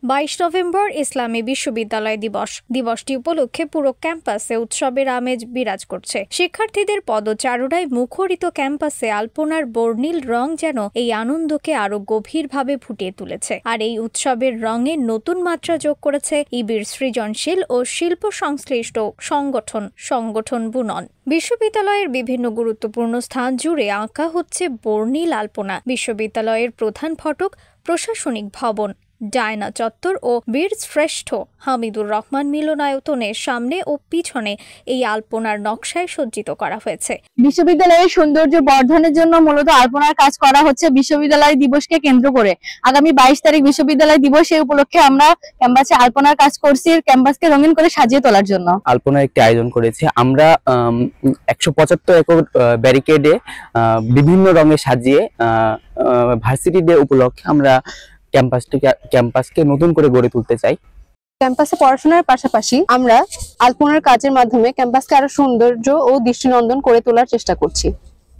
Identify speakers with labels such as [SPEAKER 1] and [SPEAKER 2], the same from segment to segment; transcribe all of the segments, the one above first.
[SPEAKER 1] 22 November ইসলামী বিশ্ববিদ্যালয় দিবস। দিবসটি উপলক্ষে পুরো ক্যাম্পাসে উৎসবের আমেজ বিরাজ করছে। শিক্ষার্থীদের পদচারণায় মুখরিত ক্যাম্পাসে আলপনার বর্ণিল রং যেন এই আনন্দকে আরো গভীরভাবে ফুটিয়ে তুলেছে। আর এই উৎসবের রঙে নতুন মাত্রা যোগ করেছে ইবির সৃজনশীল ও শিল্প সংশ্লিষ্ট সংগঠন বুনন। বিশ্ববিদ্যালয়ের বিভিন্ন গুরুত্বপূর্ণ স্থান জুড়ে আঁকা হচ্ছে বর্ণিল আলপনা। বিশ্ববিদ্যালয়ের প্রধান ফটক, প্রশাসনিক ভবন, ডায়না চত্বর ও বীর শ্রেষ্ঠ হামিদুর রহমান মিলনায়তনের সামনে ও পিছনে এই আলপনার নকশায় সজ্জিত করা হয়েছে।
[SPEAKER 2] বিশ্ববিদ্যালয়ের সৌন্দর্য বর্ধনের জন্য মূলত আলপনার কাজ করা হচ্ছে বিশ্ববিদ্যালয় দিবসকে কেন্দ্র করে। আগামী 22 তারিখ বিশ্ববিদ্যালয় দিবস, এই উপলক্ষে আমরা ক্যাম্পাসে আলপনার কাজ করছি ক্যাম্পাসকে রঙিন করে সাজিয়ে তোলার জন্য।
[SPEAKER 3] আলপনার একটি আয়োজন করেছি আমরা 175 একর ব্যারিকেডে বিভিন্ন রঙে সাজিয়ে ভার্সিটি ডে উপলক্ষে আমরা ক্যাম্পাসকে নতুন করে গড়ে তুলতে চাই।
[SPEAKER 4] ক্যাম্পাসে পড়াশোনার পাশাপাশি আমরা আলপনার কাজের মাধ্যমে ক্যাম্পাসকে আরো সৌন্দর্য ও দৃষ্টিনন্দন করে তোলার চেষ্টা করছি।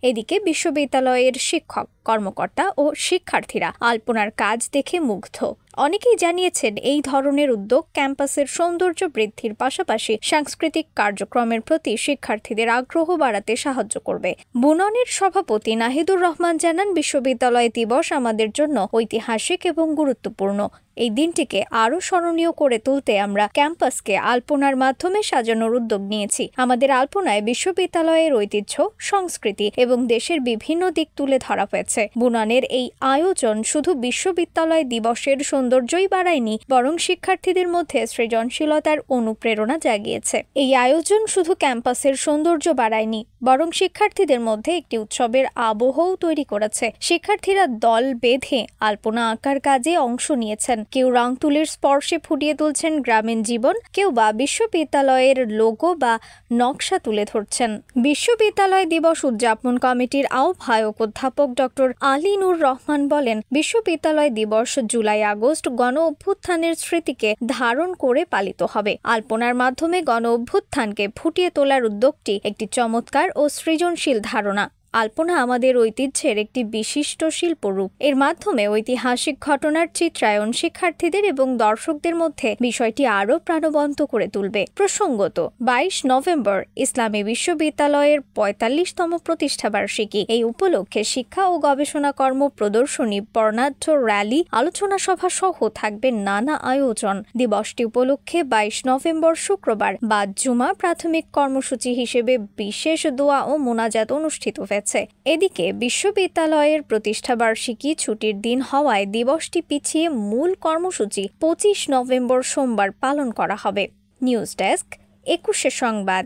[SPEAKER 1] এদিকে বিশ্ববিদ্যালয়ের শিক্ষক, কর্মকর্তা ও শিক্ষার্থীরা আলপনার কাজ দেখে মুগ্ধ। অনেকেই জানিয়েছেন এই ধরনের উদ্যোগ ক্যাম্পাসের সৌন্দর্য বৃদ্ধির পাশাপাশি সাংস্কৃতিক কার্যক্রমের প্রতি শিক্ষার্থীদের আগ্রহ বাড়াতে সাহায্য করবে। বুননের সভাপতি নাহিদুর রহমান জানান, বিশ্ববিদ্যালয় দিবস আমাদের জন্য ঐতিহাসিক এবং গুরুত্বপূর্ণ। এই দিনটিকে আরও স্মরণীয় করে তুলতে আমরা ক্যাম্পাসকে আলপনার মাধ্যমে সাজানোর উদ্যোগ নিয়েছি। আমাদের আলপনায় বিশ্ববিদ্যালয়ের ঐতিহ্য, সংস্কৃতি এবং দেশের বিভিন্ন দিক তুলে ধরা হয়েছে। বুননের এই আয়োজন শুধু বিশ্ববিদ্যালয় দিবসের সৌন্দর্যই বাড়ায়নি, বরং শিক্ষার্থীদের মধ্যে সৃজনশীলতার অনুপ্রেরণা জাগিয়েছে। এই আয়োজন শুধু ক্যাম্পাসের সৌন্দর্য বাড়ায়নি, বরং শিক্ষার্থীদের মধ্যে একটি উৎসবের আবহও তৈরি করেছে। শিক্ষার্থীরা দল বেঁধে আলপনা আঁকার কাজে অংশ নিয়েছেন। কেউ রং তুলির স্পর্শে ফুটিয়ে তুলছেন গ্রামীণ জীবন, কেউ বা বিশ্ববিদ্যালয়ের লোগো বা নকশা তুলে ধরছেন। বিশ্ববিদ্যালয় দিবস উদযাপন কমিটির আহ্বায়ক অধ্যাপক ডক্টর আলিনুর রহমান বলেন, বিশ্ববিদ্যালয় দিবস জুলাই-আগস্ট গণ অভ্যুত্থানের স্মৃতিকে ধারণ করে পালিত হবে। আলপনার মাধ্যমে গণ অভ্যুত্থানকে ফুটিয়ে তোলার উদ্যোগটি একটি চমৎকার ও সৃজনশীল ধারণা। আলপনা আমাদের ঐতিহ্যের একটি বিশিষ্ট শিল্পরূপ। এর মাধ্যমে ঐতিহাসিক ঘটনার চিত্রায়ন শিক্ষার্থীদের এবং দর্শকদের মধ্যে বিষয়টি আরও প্রাণবন্ত করে তুলবে। প্রসঙ্গত, 22 নভেম্বর ইসলামী বিশ্ববিদ্যালয়ের 45তম প্রতিষ্ঠাবার্ষিকী। এই উপলক্ষে শিক্ষা ও গবেষণা কর্ম প্রদর্শনী, বর্ণাঢ্য র্যালি, আলোচনা সভা সহ থাকবে নানা আয়োজন। দিবসটি উপলক্ষে 22 নভেম্বর শুক্রবার বা জুমা প্রাথমিক কর্মসূচি হিসেবে বিশেষ দোয়া ও মোনাজাত অনুষ্ঠিত হয়েছে। এদিকে বিশ্ববিদ্যালয়ের প্রতিষ্ঠাবার্ষিকী ছুটির দিন হওয়ায় দিবসটি পিছিয়ে মূল কর্মসূচি 25 নভেম্বর সোমবার পালন করা হবে। নিউজ ডেস্ক, 21 সংবাদ।